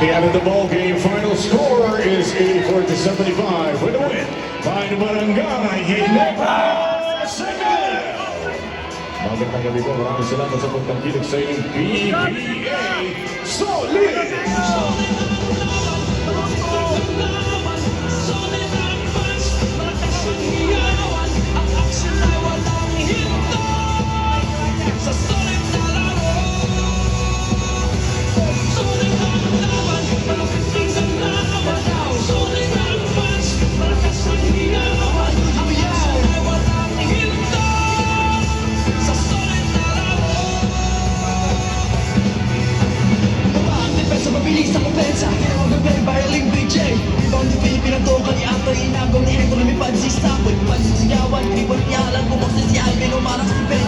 At the end of the ball game, final score is 84-75 with a win by the Barangay Ginebra Second. Magandang gabi po. Maraming salamat sa pagtangkilik sa inyong PBA Solid! Mabilis ang opensa, magpapay bayaling BJ Rebound yung pinatoka ni Ato, inagaw ni Hector, lumipad si Stapoy Pansin sigawan, rebound niya lang, bumaksin si Alvin, umarang si Ben